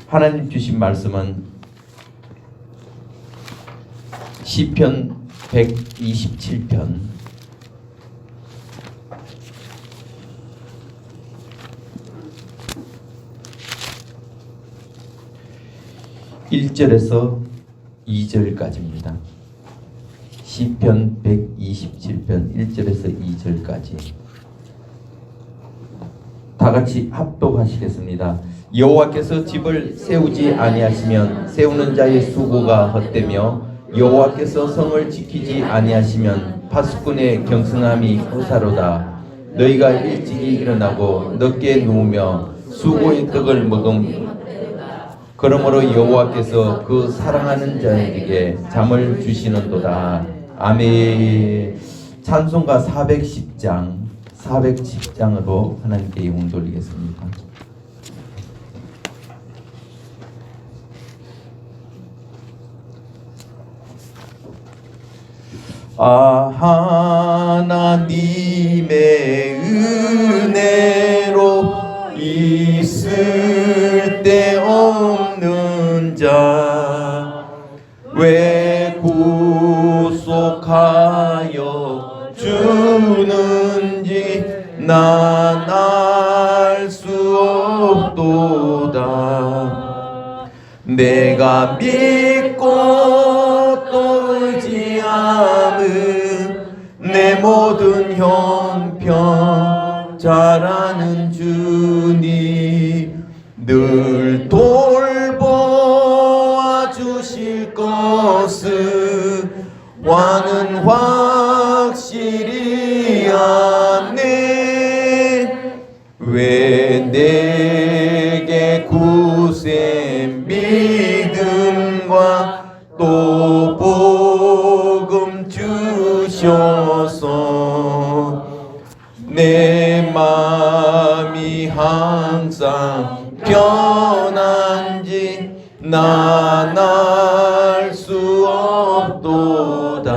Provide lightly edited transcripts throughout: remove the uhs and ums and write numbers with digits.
하나님 주신 말씀은 시편 127편 1절에서 2절까지입니다. 시편 127편 1절에서 2절까지 다 같이 합독하시겠습니다. 여호와께서 집을 세우지 아니하시면 세우는 자의 수고가 헛되며 여호와께서 성을 지키지 아니하시면 파수꾼의 경성함이 후사로다. 너희가 일찍이 일어나고 늦게 누우며 수고의 떡을 먹음. 그러므로 여호와께서 그 사랑하는 자에게 잠을 주시는도다. 아멘. 찬송가 410장으로 하나님께 영광 돌리겠습니다. 하나님의 은혜로 있을 데 없는 자 왜 구속하여 주는지 난 알 수 없도다. 내가 믿고 또 의지함은 내 모든 형편 잘 아는 주님 늘 돌보아 주실 것은 와는 확실히 아네. 왜 내게 굳센 믿음과 또 복음 주셔서 내 마음이 항상 편한지 난 알 수 없도다.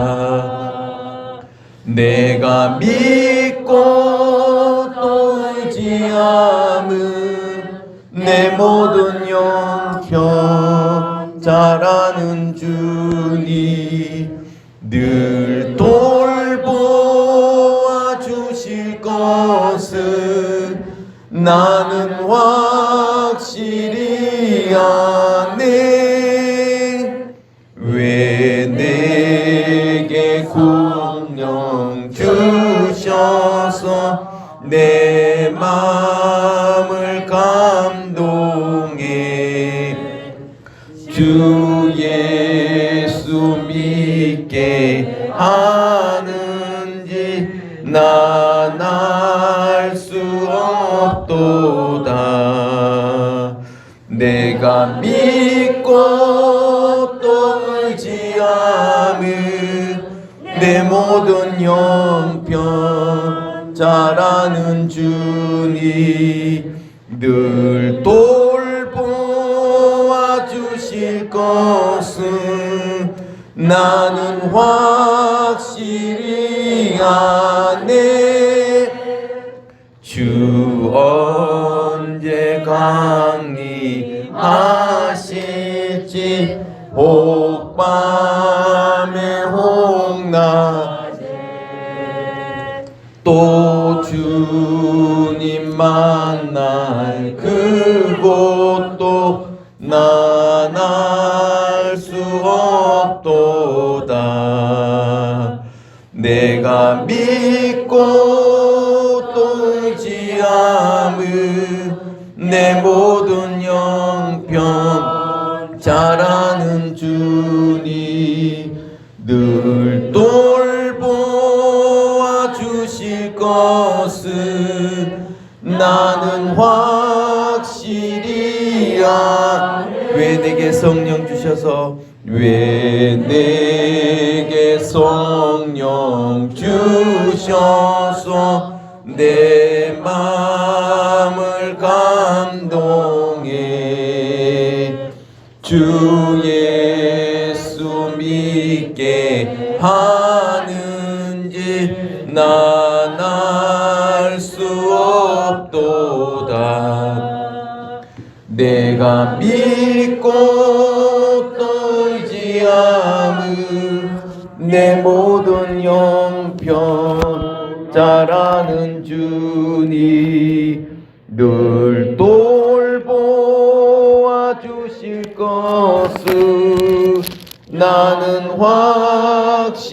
내가 믿고 또 의지함은 내 모든 형편 잘 아는 주님 늘 돌보아 주실 것은 나는 확실히 아네. 왜 내게 공령 주셔서 내 마음을 감동해. 주 예수 믿게 하는지 난 알 수 없도다. 내가 믿고 또 의지함은 내 모든 형편 잘 아는 주님 늘 돌보아 주실 것은 나는 확실히 아네. 주 언제 강림하실지 혹밤에 혹낮에 또 주님 만날 그곳도 난 알 수 없도다. 내가 믿고 또 의지함은 내 모든 형편 잘 아는 주님 늘 돌보아 주실 것은 나는 확실히 왜 내게 성령 주셔서 왜 내게 성령 주셔서 내 마음을 감동해. 주 예수 믿게 하는지 난 알 수 없도다. 내가 내가 믿고 또 의지함은 내 모든 형편 잘 아는 주니 늘 돌보아 주실 것을 나는 확실히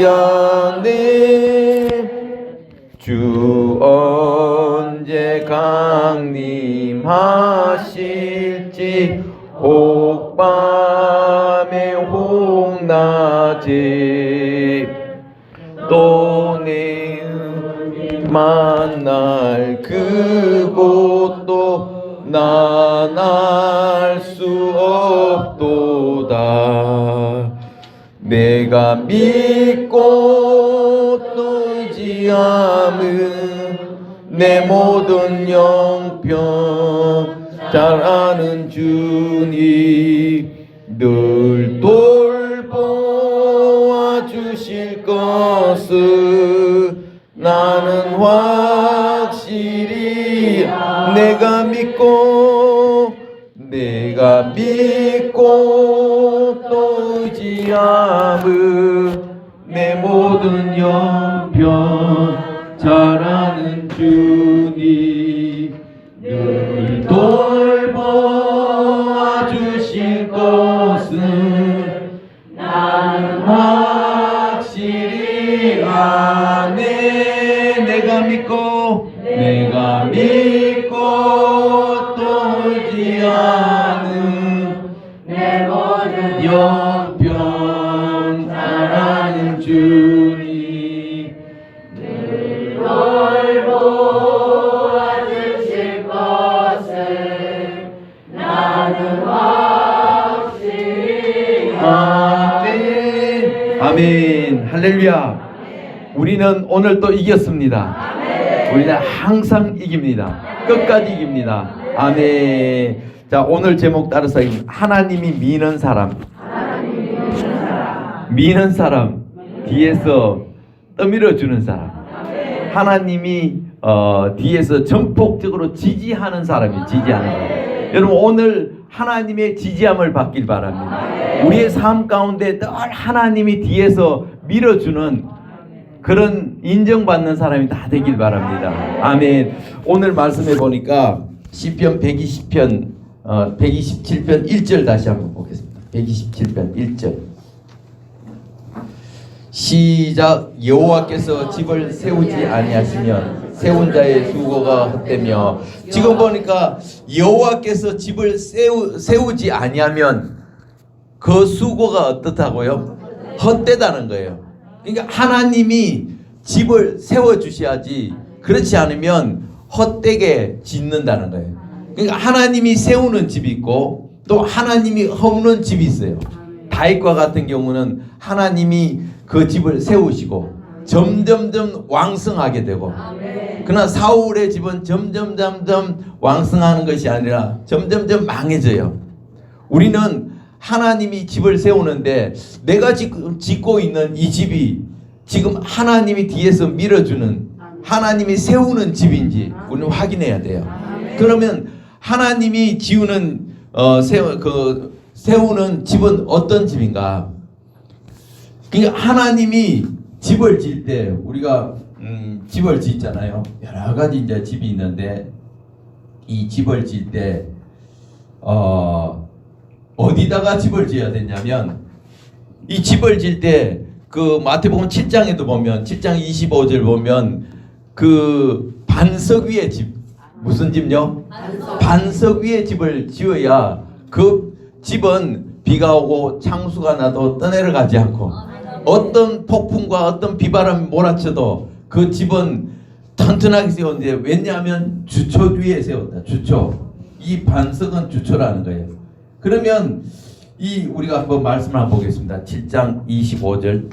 아네. 주 언제 강림하실지 혹 밤에 혹 낮에 또 내 만날 그곳도 난 알 수 없도다. 내가 믿고 또 의지함은 내 모든 형편 잘 아는 주니 늘 돌보아 주실 것을 나는 확실히 내가 믿고 또 의지함은 내 모든 형편 잘 아는 주니 늘 돌보아 주실 것은 나는 확실히 아네. 내가 믿고 또 의지하는 내 모든 형편 잘 아는 주니 늘 돌보아 주실 것을 나는 확실히 아멘. 아멘. 할렐루야. 우리는 오늘 또 이겼습니다. 우리는 항상 이깁니다. 끝까지 이깁니다. 아멘. 자, 오늘 제목 따라서 하나님이 미는 사람. 미는 사람. 뒤에서 떠밀어 주는 사람. 하나님이 뒤에서 전폭적으로 지지하는 사람이 지지하는 사람. 여러분, 오늘 하나님의 지지함을 받길 바랍니다. 우리의 삶 가운데 늘 하나님이 뒤에서 밀어주는 그런 인정받는 사람이 다 되길 바랍니다. 아멘. 오늘 말씀해 보니까 시편 127편 1절 다시 한번 보겠습니다. 127편 1절 시작. 여호와께서 집을 세우지 아니하시면 세운 자의 수고가 헛되며. 지금 보니까 여호와께서 집을 세우지 아니하면 그 수고가 어떻다고요? 헛되다는 거예요. 그러니까 하나님이 집을 세워주셔야지, 그렇지 않으면 헛되게 짓는다는 거예요. 그러니까 하나님이 세우는 집이 있고 또 하나님이 허무는 집이 있어요. 다윗과 같은 경우는 하나님이 그 집을 세우시고 점점점 왕성하게 되고, 그러나 사울의 집은 점점 왕성하는 것이 아니라 점점점 망해져요. 우리는 하나님이 집을 세우는데 내가 지금 짓고 있는 이 집이 지금 하나님이 뒤에서 밀어주는, 하나님이 세우는 집인지 우리는 확인해야 돼요. 그러면 하나님이 지우는 세우는 집은 어떤 집인가? 그러니까 하나님이 집을 지을 때 우리가 집을 짓잖아요. 여러 가지 이제 집이 있는데 이 집을 지을 때 어디다가 집을 지어야 되냐면, 이 집을 지을 때 그 마태복음 7장에도 보면 7장 25절 보면 그 반석 위에 집, 무슨 집요? 반석 위에 집을 지어야 그 집은 비가 오고 창수가 나도 떠내려가지 않고 어떤 폭풍과 어떤 비바람이 몰아쳐도 그 집은 튼튼하게 세웠는데, 왜냐하면 주초 위에 세웠다. 주초. 이 반석은 주초라는 거예요. 그러면 이 우리가 한번 말씀을 한번 보겠습니다. 7장 25절.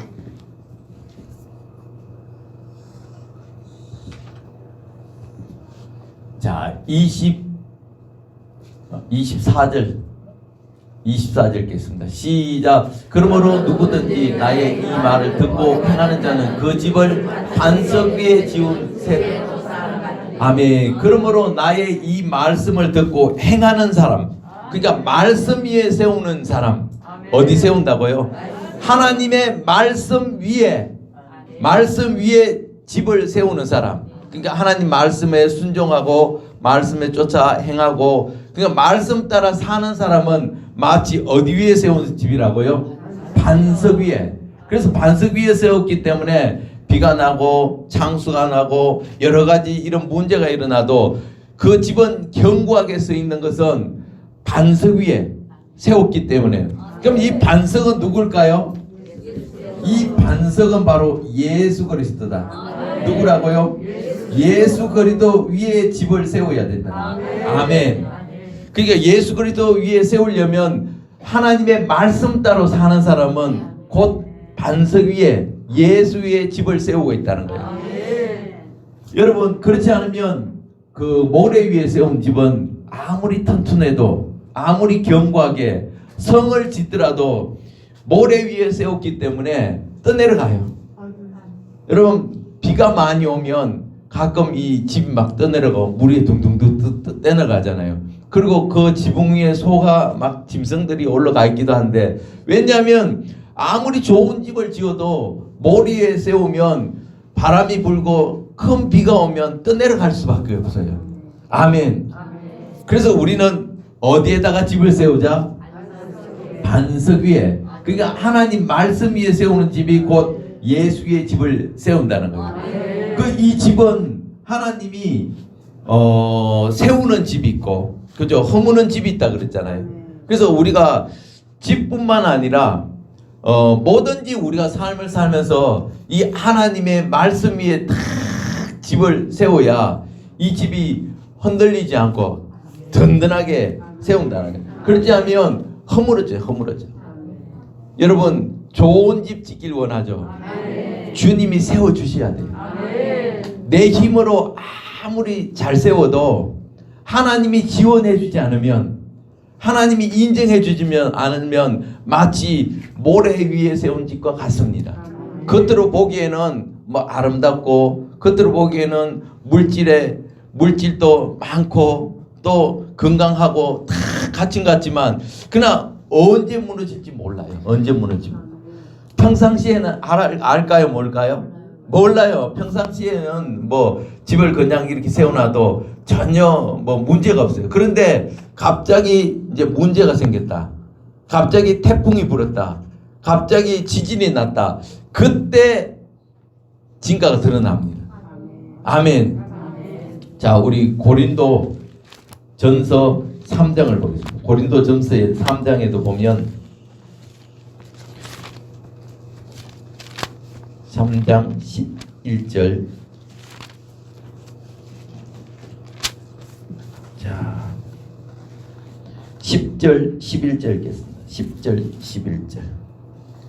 자, 24절 읽겠습니다. 시작. 그러므로 누구든지 나의 이 말을 듣고 행하는 자는 그 집을 반석 위에 지은 새 아멘. 그러므로 나의 이 말씀을 듣고 행하는 사람, 그러니까 말씀 위에 세우는 사람, 어디 세운다고요? 하나님의 말씀 위에 집을 세우는 사람. 그러니까 하나님 말씀에 순종하고 말씀에 쫓아 행하고, 그러니까 말씀 따라 사는 사람은 마치 어디 위에 세운 집이라고요? 반석 위에. 그래서 반석 위에 세웠기 때문에 비가 나고 창수가 나고 여러 가지 이런 문제가 일어나도 그 집은 견고하게 서 있는 것은 반석 위에 세웠기 때문에. 그럼 이 반석은 누굴까요? 이 반석은 바로 예수 그리스도다. 누구라고요? 예수 그리스도 위에 집을 세워야 된다. 아멘. 그러니까 예수 그리스도 위에 세우려면 하나님의 말씀 따라 사는 사람은 곧 반석 위에 예수 위에 집을 세우고 있다는 거예요. 여러분, 그렇지 않으면 그 모래 위에 세운 집은 아무리 튼튼해도 아무리 견고하게 성을 짓더라도 모래 위에 세웠기 때문에 떠내려가요. 여러분, 비가 많이 오면 가끔 이 집이 막 떠내려가고 물이 둥둥 떠내려가잖아요. 그리고 그 지붕 위에 소가 막 짐승들이 올라가 있기도 한데, 왜냐하면 아무리 좋은 집을 지어도 모래 위에 세우면 바람이 불고 큰 비가 오면 떠내려갈 수밖에 없어요. 아멘. 그래서 우리는 어디에다가 집을 세우자? 반석 위에. 그러니까 하나님 말씀 위에 세우는 집이 곧 예수 위에 집을 세운다는 거예요. 그 이 집은 하나님이 세우는 집이 있고, 그죠? 허무는 집이 있다 그랬잖아요. 그래서 우리가 집뿐만 아니라 뭐든지 우리가 삶을 살면서 이 하나님의 말씀 위에 딱 집을 세워야 이 집이 흔들리지 않고 든든하게 세운다는 거예요. 그렇지 않으면 허물어져. 여러분, 좋은 집 짓길 원하죠. 주님이 세워주셔야 돼요. 내 힘으로 아무리 잘 세워도 하나님이 지원해주지 않으면, 하나님이 인정해주지면 않으면 마치 모래 위에 세운 집과 같습니다. 겉으로 보기에는 뭐 아름답고, 겉으로 보기에는 물질도 많고 또 건강하고 다 갖춘 같지만, 그러나 언제 무너질지 몰라요. 언제 무너지고. 평상시에는 알까요? 뭘까요? 몰라요. 평상시에는 뭐 집을 그냥 이렇게 세워놔도 전혀 뭐 문제가 없어요. 그런데 갑자기 이제 문제가 생겼다. 갑자기 태풍이 불었다. 갑자기 지진이 났다. 그때 진가가 드러납니다. 아멘. 자, 우리 고린도 전서 3장을 보겠습니다. 고린도 전서의 3장에도 보면 3장 11절. 자, 10절 11절 읽겠습니다. 10절 11절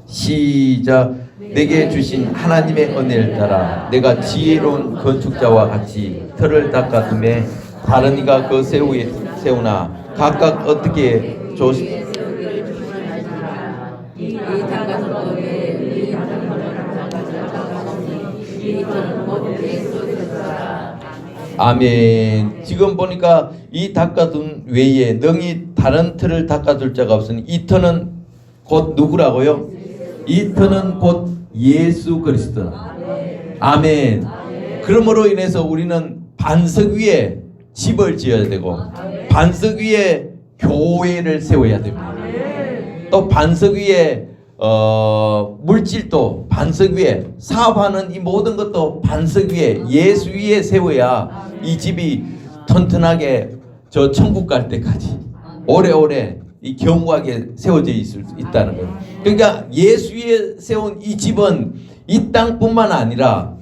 시작. 내게 주신 하나님의 은혜를 따라 내가 지혜로운 건축자와 같이 틀을 닦아둠에 다른 이가 그 세우나 각각 어떻게 조심 아멘. 지금 보니까 이 닦아둔 외에 능히 다른 틀을 닦아둘 자가 없으니 이 터는 곧 누구라고요? 이 터는 곧 예수 그리스도. 아멘. 그러므로 인해서 우리는 반석 위에 집을 지어야 되고 반석 위에 교회를 세워야 됩니다. 또 반석 위에 물질도 반석 위에, 사업하는 이 모든 것도 반석 위에 예수 위에 세워야 이 집이 튼튼하게 저 천국 갈 때까지 오래오래 이 견고하게 세워져 있을 수 있다는 거예요. 그러니까 예수 위에 세운 이 집은 이 땅뿐만 아니라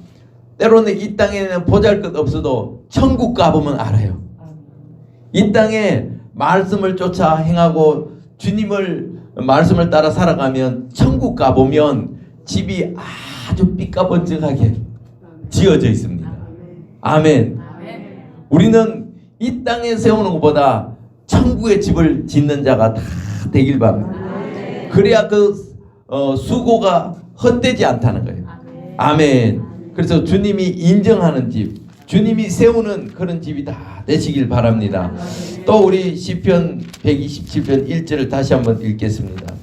때로는 이 땅에는 보잘것 없어도 천국 가보면 알아요. 이 땅에 말씀을 쫓아 행하고 주님을 말씀을 따라 살아가면 천국 가보면 집이 아주 삐까번쩍하게 지어져 있습니다. 아멘. 우리는 이 땅에 세우는 것보다 천국의 집을 짓는 자가 다 되길 바랍니다. 그래야 그 수고가 헛되지 않다는 거예요. 아멘. 그래서 주님이 인정하는 집, 주님이 세우는 그런 집이 다 되시길 바랍니다. 또 우리 시편 127편 1절을 다시 한번 읽겠습니다.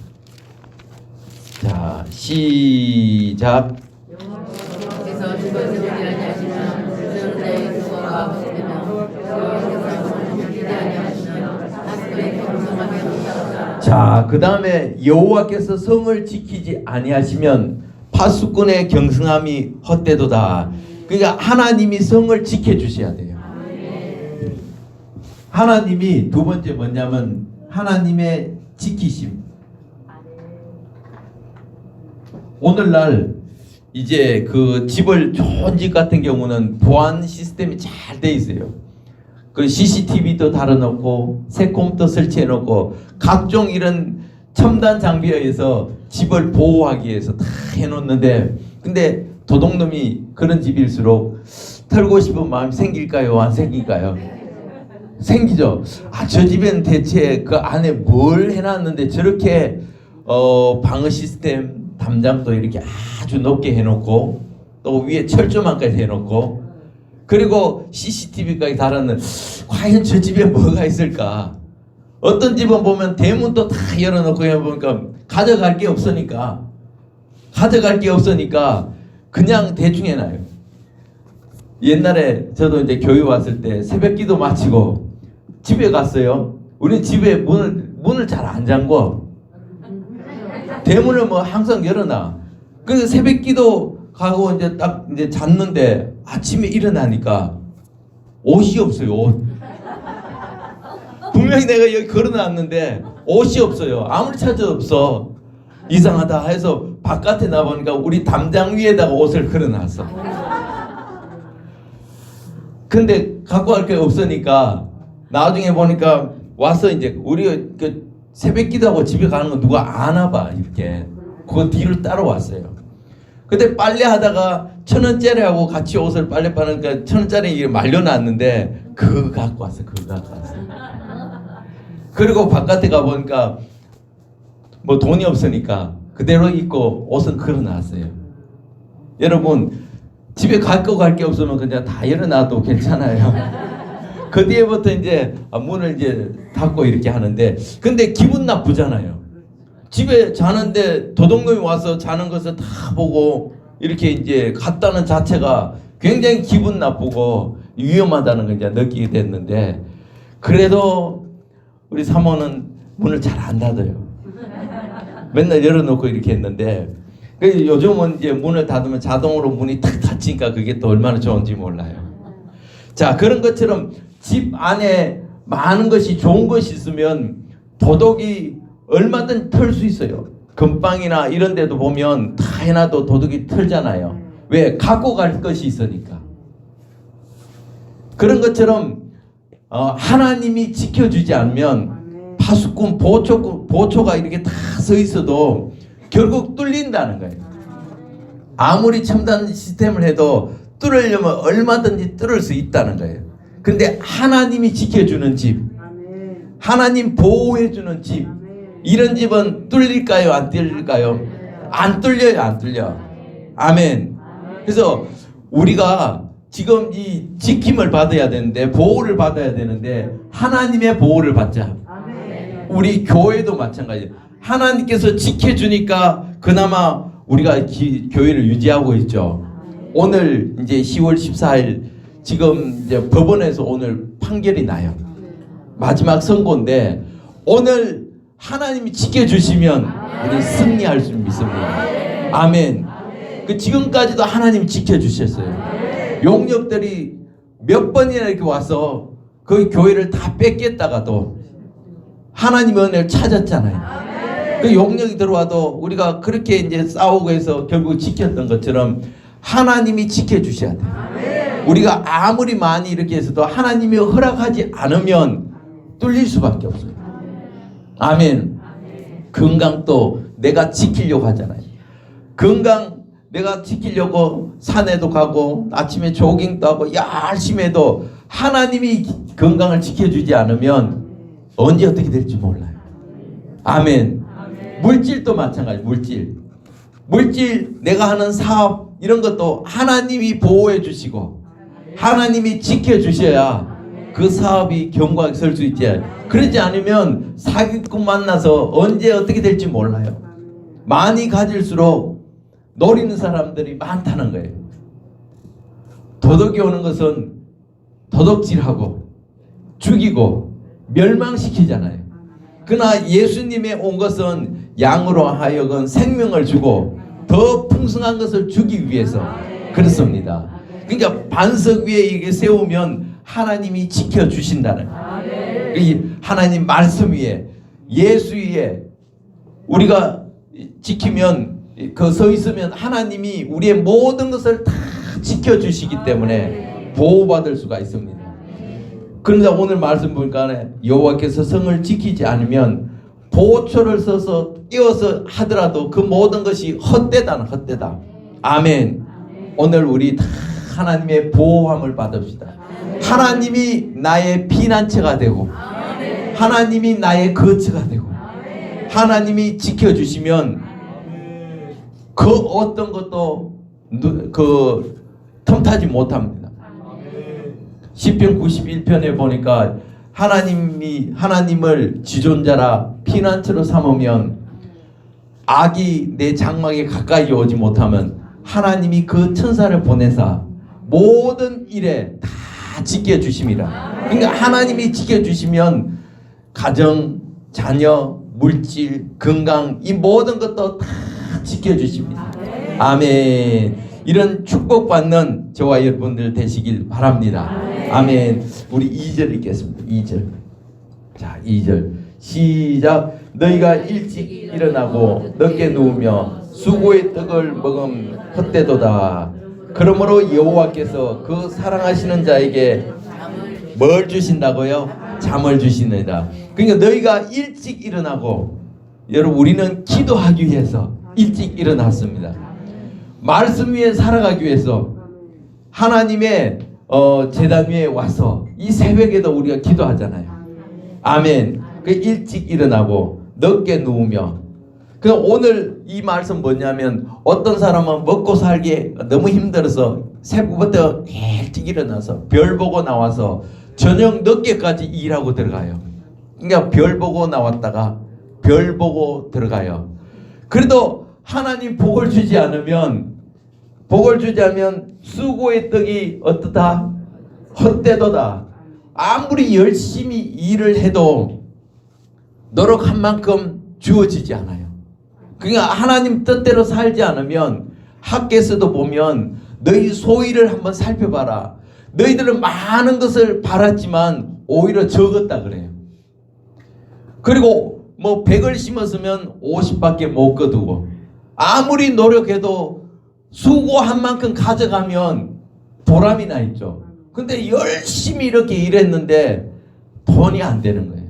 자, 시작. 여호와께서 죽어서지 아니하시면 저들의 수고가 없으며 여호와께서 죽이지 아니하시면 하수의 경성하게 하시다. 자, 그 다음에 여호와께서 성을 지키지 아니하시면 파수꾼의 경성함이 헛되도다. 그러니까 하나님이 성을 지켜주셔야 돼요. 하나님이 두 번째 뭐냐면 하나님의 지키심. 오늘날 이제 그 집을 좋은 집 같은 경우는 보안 시스템이 잘 돼 있어요. 그 CCTV도 달아놓고 새콤도 설치해놓고 각종 이런 첨단 장비에 의해서 집을 보호하기 위해서 다 해놓는데, 근데 도둑놈이 그런 집일수록 털고 싶은 마음이 생길까요? 안 생길까요? 생기죠. 아, 저 집엔 대체 그 안에 뭘 해놨는데 저렇게 방어 시스템 담장도 이렇게 아주 높게 해놓고 또 위에 철조망까지 해놓고 그리고 CCTV까지 달았는, 과연 저 집에 뭐가 있을까? 어떤 집은 보면 대문도 다 열어놓고 해보니까 가져갈 게 없으니까 그냥 대충 해놔요. 옛날에 저도 이제 교회 왔을 때 새벽기도 마치고 집에 갔어요. 우리 집에 문을 잘 안 잠궈. 대문을 뭐 항상 열어놔. 그래서 새벽기도 가고 이제 딱 이제 잤는데 아침에 일어나니까 옷이 없어요. 옷. 분명히 내가 여기 걸어놨는데 옷이 없어요. 아무리 찾아도 없어. 이상하다 해서 바깥에 나보니까 우리 담장 위에다가 옷을 걸어놨어. 근데 갖고 갈 게 없으니까 나중에 보니까 와서 이제 우리가 그 새벽기도하고 집에 가는 거 누가 아나 봐 이렇게. 그거 뒤를 따라왔어요. 근데 빨래하다가 1,000원짜리하고 같이 옷을 빨래 파니까 1,000원짜리 말려놨는데 그거 갖고 왔어. 그리고 바깥에 가보니까 뭐 돈이 없으니까 그대로 입고 옷은 걸어놨어요. 여러분 집에 갈 게 없으면 그냥 다 열어놔도 괜찮아요. 그 뒤에부터 이제 문을 이제 닫고 이렇게 하는데, 근데 기분 나쁘잖아요. 집에 자는데 도둑놈이 와서 자는 것을 다 보고 이렇게 이제 갔다는 자체가 굉장히 기분 나쁘고 위험하다는 걸 이제 느끼게 됐는데, 그래도 우리 사모는 문을 잘 안 닫아요. 맨날 열어놓고 이렇게 했는데, 요즘은 이제 문을 닫으면 자동으로 문이 탁 닫히니까 그게 또 얼마나 좋은지 몰라요. 자, 그런 것처럼 집 안에 많은 것이 좋은 것이 있으면 도둑이 얼마든 털 수 있어요. 금방이나 이런 데도 보면 다 해놔도 도둑이 털잖아요. 왜? 갖고 갈 것이 있으니까. 그런 것처럼 하나님이 지켜주지 않으면 파수꾼, 보초가 이렇게 다 서 있어도 결국 뚫린다는 거예요. 아무리 첨단 시스템을 해도 뚫으려면 얼마든지 뚫을 수 있다는 거예요. 근데 하나님이 지켜주는 집, 하나님 보호해주는 집, 이런 집은 뚫릴까요? 안 뚫릴까요? 안 뚫려요. 안 뚫려. 아멘. 그래서 우리가 지금 이 지킴을 받아야 되는데, 보호를 받아야 되는데 하나님의 보호를 받자. 우리 교회도 마찬가지예요. 하나님께서 지켜주니까 그나마 우리가 교회를 유지하고 있죠. 오늘 이제 10월 14일 지금 이제 법원에서 오늘 판결이 나요. 마지막 선고인데 오늘 하나님이 지켜주시면 우리 승리할 수 믿습니다. 아멘. 그 지금까지도 하나님이 지켜주셨어요. 용역들이 몇 번이나 이렇게 와서 그 교회를 다 뺏겠다가도 하나님의 은혜를 찾았잖아요. 그 용역이 들어와도 우리가 그렇게 이제 싸우고 해서 결국 지켰던 것처럼 하나님이 지켜주셔야 돼요. 우리가 아무리 많이 이렇게 해서도 하나님이 허락하지 않으면 뚫릴 수밖에 없어요. 아멘. 건강도 내가 지키려고 하잖아요. 건강 내가 지키려고 산에도 가고 아침에 조깅도 하고 열심히 해도 하나님이 건강을 지켜주지 않으면 언제 어떻게 될지 몰라요. 아멘. 물질도 마찬가지. 물질 내가 하는 사업 이런 것도 하나님이 보호해 주시고 하나님이 지켜주셔야 그 사업이 견고하게 설 수 있지. 그러지 않으면 사기꾼 만나서 언제 어떻게 될지 몰라요. 많이 가질수록 노리는 사람들이 많다는 거예요. 도덕이 오는 것은 도덕질하고 죽이고 멸망시키잖아요. 그러나 예수님의 온 것은 양으로 하여금 생명을 주고 더 풍성한 것을 주기 위해서 그렇습니다. 그러니까 반석 위에 이게 세우면 하나님이 지켜주신다는 거예요. 이 하나님 말씀 위에 예수 위에 우리가 지키면 그 서 있으면 하나님이 우리의 모든 것을 다 지켜주시기 때문에 보호받을 수가 있습니다. 그러니까 오늘 말씀 보니까 여호와께서 성을 지키지 않으면 보초를 써서 띄워서 하더라도 그 모든 것이 헛되다는 헛되다. 아멘. 오늘 우리 다 하나님의 보호함을 받읍시다. 하나님이 나의 피난처가 되고 하나님이 나의 거처가 되고 하나님이 지켜주시면 그 어떤 것도 그 틈타지 못합니다. 시편 91편에 보니까 하나님을 지존자라 피난처로 삼으면 악이 내 장막에 가까이 오지 못하면 하나님이 그 천사를 보내사 모든 일에 다 지켜주심이라. 그러니까 하나님이 지켜주시면 가정, 자녀, 물질, 건강 이 모든 것도 다 지켜주십니다. 아멘. 이런 축복받는 저와 여러분들 되시길 바랍니다. 아멘. 우리 2절 읽겠습니다. 2절. 자, 2절 시작. 너희가 일찍 일어나고 늦게 누우며 수고의 떡을 먹음 헛되도다. 그러므로 여호와께서 그 사랑하시는 자에게 뭘 주신다고요? 잠을 주시느니라. 그러니까 너희가 일찍 일어나고, 여러분 우리는 기도하기 위해서 일찍 일어났습니다. 말씀 위에 살아가기 위해서 하나님의 제단 위에 와서 이 새벽에도 우리가 기도하잖아요. 아멘. 그 일찍 일어나고 늦게 누우며. 그 오늘 이 말씀 뭐냐면 어떤 사람은 먹고 살기 너무 힘들어서 새벽부터 일찍 일어나서 별 보고 나와서 저녁 늦게까지 일하고 들어가요. 그러니까 별 보고 나왔다가 별 보고 들어가요. 그래도 하나님 복을 주지 않으면 수고의 떡이 어떠다? 헛되도다. 아무리 열심히 일을 해도 노력한 만큼 주어지지 않아요. 그러니까 하나님 뜻대로 살지 않으면 학교에서도 보면 너희 소위를 한번 살펴봐라. 너희들은 많은 것을 바랐지만 오히려 적었다 그래요. 그리고 뭐 100을 심었으면 50밖에 못 거두고 아무리 노력해도 수고한 만큼 가져가면 보람이 나 있죠. 근데 열심히 이렇게 일했는데 돈이 안 되는 거예요.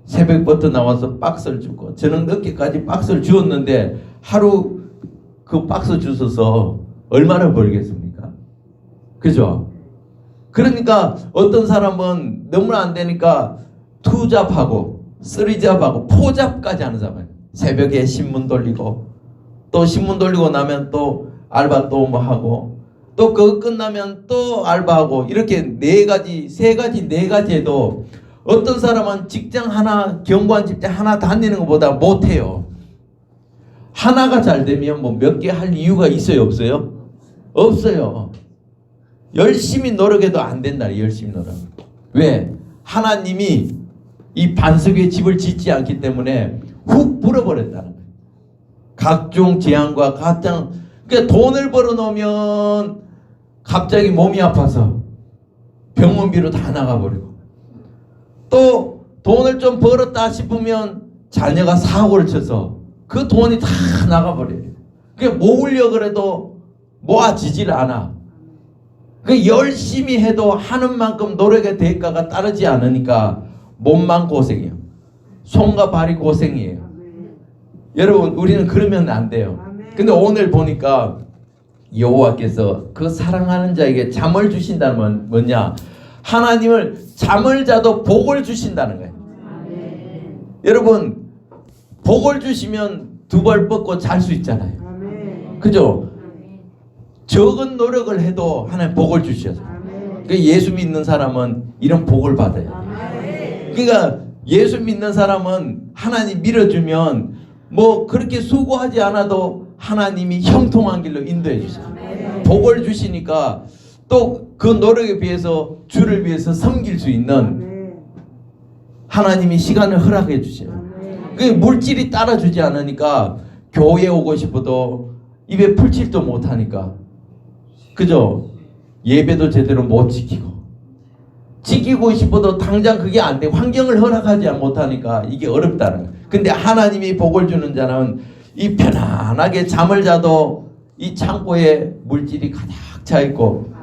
새벽부터 나와서 박스를 주고 저녁 늦게까지 박스를 주었는데 하루 그 박스 주셔서 얼마나 벌겠습니까? 그죠? 그러니까 어떤 사람은 너무 안 되니까 투잡하고 쓰리잡하고 포잡까지 하는 사람이에요. 새벽에 신문 돌리고 또 신문 돌리고 나면 또 알바 또 뭐 하고 또 그거 끝나면 또 알바하고 이렇게 네 가지 해도 어떤 사람은 직장 하나, 견고한 직장 하나 다니는 것보다 못해요. 하나가 잘 되면 뭐 몇 개 할 이유가 있어요, 없어요? 없어요. 열심히 노력해도 안 된다. 열심히 노력. 왜? 하나님이 이 반석 위에 집을 짓지 않기 때문에 훅 불어버렸다는 거예요. 각종 재앙과 그러니까 돈을 벌어놓으면 갑자기 몸이 아파서 병원비로 다 나가버리고 또 돈을 좀 벌었다 싶으면 자녀가 사고를 쳐서 그 돈이 다 나가버려요. 그러니까 모으려고 그래도 모아지질 않아. 그 열심히 해도 하는 만큼 노력의 대가가 따르지 않으니까 몸만 고생해요. 손과 발이 고생이에요. 여러분 우리는 그러면 안 돼요. 근데 오늘 보니까 여호와께서 그 사랑하는 자에게 잠을 주신다는 건 뭐냐? 하나님을 잠을 자도 복을 주신다는 거예요. 여러분 복을 주시면 두 발 뻗고 잘 수 있잖아요. 그죠? 적은 노력을 해도 하나님 복을 주셔서 그 예수 믿는 사람은 이런 복을 받아요. 그러니까 예수 믿는 사람은 하나님 밀어주면 뭐 그렇게 수고하지 않아도 하나님이 형통한 길로 인도해 주셔요. 복을 주시니까 또 그 노력에 비해서 주를 위해서 섬길 수 있는 하나님이 시간을 허락해 주셔요. 그 물질이 따라주지 않으니까 교회 오고 싶어도 입에 풀칠도 못하니까, 그죠? 예배도 제대로 못 지키고 싶어도 당장 그게 안 돼. 환경을 허락하지 못하니까 이게 어렵다는 거예요. 근데 하나님이 복을 주는 자는 이 편안하게 잠을 자도 이 창고에 물질이 가득 차 있고,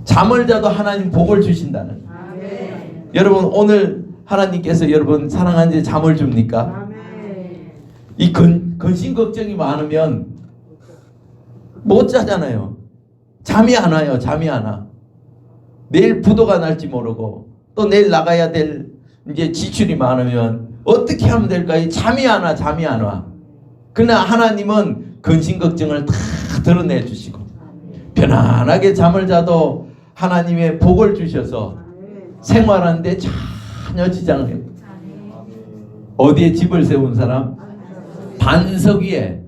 잠을 자도 하나님 복을 주신다는 거예요. 여러분, 오늘 하나님께서 여러분 사랑하는 데 잠을 줍니까? 이 근심 걱정이 많으면 못 자잖아요. 잠이 안 와요. 잠이 안 와. 내일 부도가 날지 모르고 또 내일 나가야 될 이제 지출이 많으면 어떻게 하면 될까요? 잠이 안 와. 잠이 안 와. 그러나 하나님은 근심 걱정을 다 드러내 주시고 편안하게 잠을 자도 하나님의 복을 주셔서 생활하는데 전혀 지장을 해요. 어디에 집을 세운 사람? 반석 위에,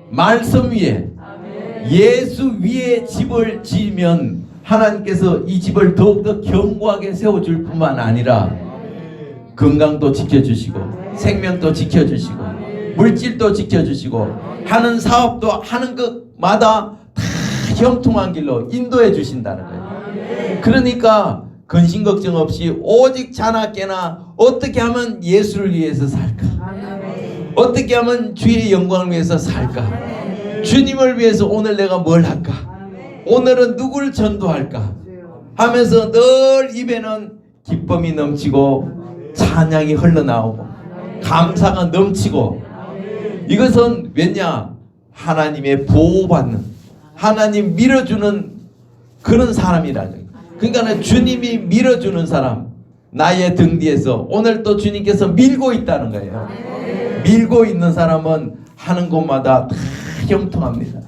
말씀 위에, 예수 위에 집을 지으면 하나님께서 이 집을 더욱더 견고하게 세워줄 뿐만 아니라 건강도 지켜주시고 생명도 지켜주시고 물질도 지켜주시고 하는 사업도 하는 것마다 다 형통한 길로 인도해 주신다는 거예요. 그러니까 근심 걱정 없이 오직 자나 깨나 어떻게 하면 예수를 위해서 살까? 어떻게 하면 주의 영광을 위해서 살까? 주님을 위해서 오늘 내가 뭘 할까? 오늘은 누구를 전도할까? 하면서 늘 입에는 기쁨이 넘치고 찬양이 흘러나오고 감사가 넘치고, 이것은 왜냐? 하나님의 보호받는, 하나님 밀어주는 그런 사람이라는 거예요. 그러니까 주님이 밀어주는 사람, 나의 등 뒤에서 오늘 또 주님께서 밀고 있다는 거예요. 밀고 있는 사람은 하는 곳마다 다 형통합니다.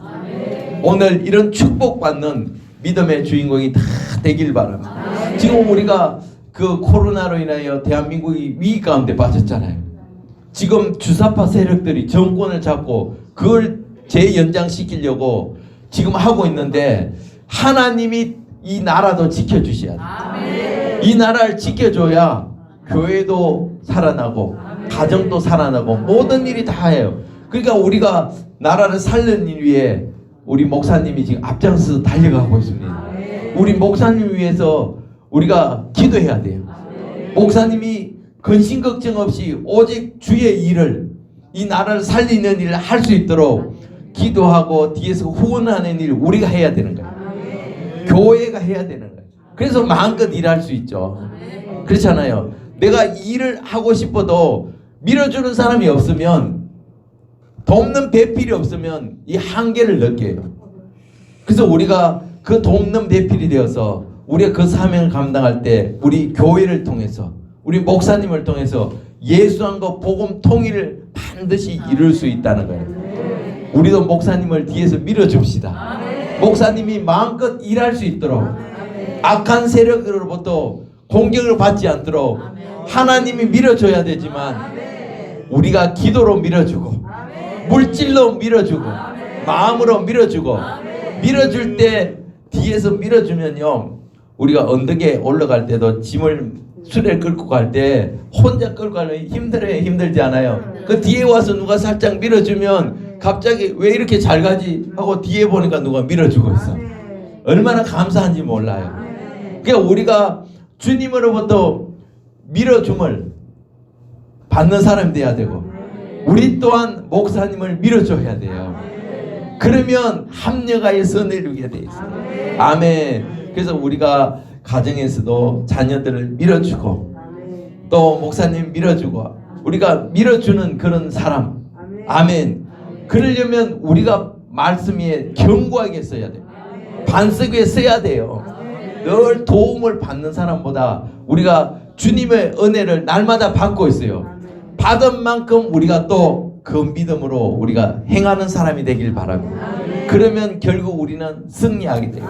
오늘 이런 축복받는 믿음의 주인공이 다 되길 바랍니다. 지금 우리가 그 코로나로 인하여 대한민국이 위기 가운데 빠졌잖아요. 지금 주사파 세력들이 정권을 잡고 그걸 재연장시키려고 지금 하고 있는데 하나님이 이 나라도 지켜주셔야 돼요. 이 나라를 지켜줘야 교회도 살아나고 가정도 살아나고 모든 일이 다 해요. 그러니까 우리가 나라를 살리는 일 위해 우리 목사님이 지금 앞장서서 달려가고 있습니다. 우리 목사님 위해서 우리가 기도해야 돼요. 목사님이 근심 걱정 없이 오직 주의 일을, 이 나라를 살리는 일을 할 수 있도록 기도하고 뒤에서 후원하는 일을 우리가 해야 되는 거예요. 교회가 해야 되는 거예요. 그래서 마음껏 일할 수 있죠. 그렇잖아요. 내가 일을 하고 싶어도 밀어주는 사람이 없으면, 돕는 배필이 없으면 이 한계를 느껴요. 그래서 우리가 그 돕는 배필이 되어서 우리가 그 사명을 감당할 때 우리 교회를 통해서, 우리 목사님을 통해서 예수함과 복음 통일을 반드시 이룰 수 있다는 거예요. 우리도 목사님을 뒤에서 밀어줍시다. 목사님이 마음껏 일할 수 있도록, 악한 세력으로부터 공격을 받지 않도록 하나님이 밀어줘야 되지만 우리가 기도로 밀어주고 물질로 밀어주고 마음으로 밀어주고, 밀어줄 때 뒤에서 밀어주면요, 우리가 언덕에 올라갈 때도 짐을 수레를 끌고 갈 때 혼자 끌고 가면 힘들어요. 힘들지 않아요? 그 뒤에 와서 누가 살짝 밀어주면 갑자기 왜 이렇게 잘 가지 하고 뒤에 보니까 누가 밀어주고 있어. 얼마나 감사한지 몰라요. 그러니까 우리가 주님으로부터 밀어줌을 받는 사람이 돼야 되고 우리 또한 목사님을 밀어줘야 돼요. 그러면 합력하여 선을 이루게 돼 있어요. 아멘. 그래서 우리가 가정에서도 자녀들을 밀어주고 또 목사님 밀어주고 우리가 밀어주는 그런 사람. 아멘. 그러려면 우리가 말씀 위에 견고하게 써야 돼요. 반석 위에 써야 돼요. 늘 도움을 받는 사람보다 우리가 주님의 은혜를 날마다 받고 있어요. 받은 만큼 우리가 또 그 믿음으로 우리가 행하는 사람이 되길 바랍니다. 그러면 결국 우리는 승리하게 돼요.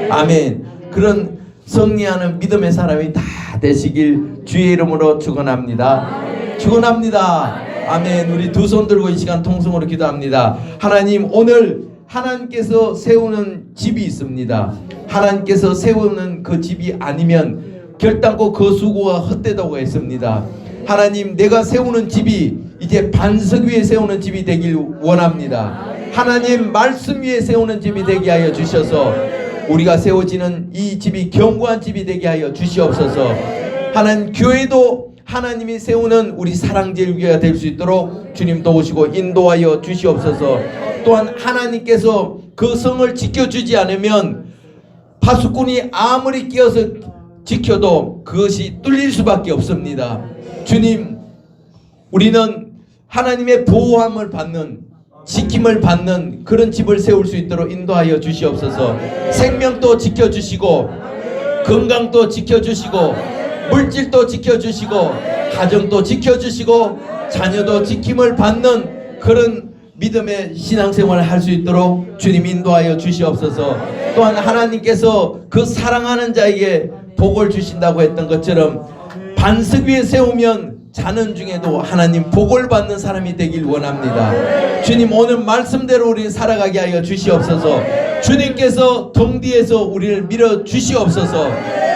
아멘. 그런 승리하는 믿음의 사람이 다 되시길 주의 이름으로 축원합니다. 축원합니다. 아멘. 우리 두 손 들고 이 시간 통성으로 기도합니다. 하나님, 오늘 하나님께서 세우는 집이 있습니다. 하나님께서 세우는 그 집이 아니면 결단코 그 수고가 헛되다고 했습니다. 하나님, 내가 세우는 집이 이제 반석 위에 세우는 집이 되길 원합니다. 하나님, 말씀 위에 세우는 집이 되게 하여 주셔서 우리가 세워지는 이 집이 견고한 집이 되게 하여 주시옵소서. 하나님, 교회도 하나님이 세우는 우리 사랑제일교회가 될 수 있도록 주님 도우시고 인도하여 주시옵소서. 또한 하나님께서 그 성을 지켜주지 않으면 파수꾼이 아무리 끼어서 지켜도 그것이 뚫릴 수밖에 없습니다. 주님, 우리는 하나님의 보호함을 받는, 지킴을 받는 그런 집을 세울 수 있도록 인도하여 주시옵소서. 생명도 지켜주시고 건강도 지켜주시고 물질도 지켜주시고 가정도 지켜주시고 자녀도 지킴을 받는 그런 믿음의 신앙생활을 할 수 있도록 주님 인도하여 주시옵소서. 또한 하나님께서 그 사랑하는 자에게 복을 주신다고 했던 것처럼 반석 위에 세우면 자는 중에도 하나님 복을 받는 사람이 되길 원합니다. 주님, 오늘 말씀대로 우리 살아가게 하여 주시옵소서. 주님께서 등 뒤에서 우리를 밀어 주시옵소서.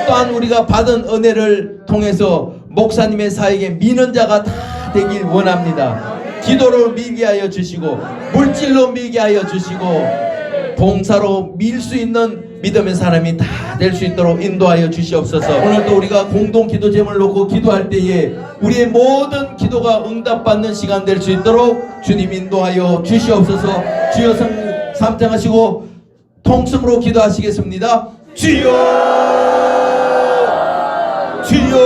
또한 우리가 받은 은혜를 통해서 목사님의 사역에 미는 자가 다 되길 원합니다. 기도로 밀게 하여 주시고 물질로 밀게 하여 주시고 봉사로 밀 수 있는 믿음의 사람이 다 될 수 있도록 인도하여 주시옵소서. 오늘도 우리가 공동 기도 제목을 놓고 기도할 때에 우리의 모든 기도가 응답받는 시간 될 수 있도록 주님 인도하여 주시옵소서. 주여 삼창하시고 통성으로 기도하시겠습니다. 주여, 주여,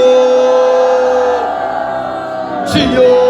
주여.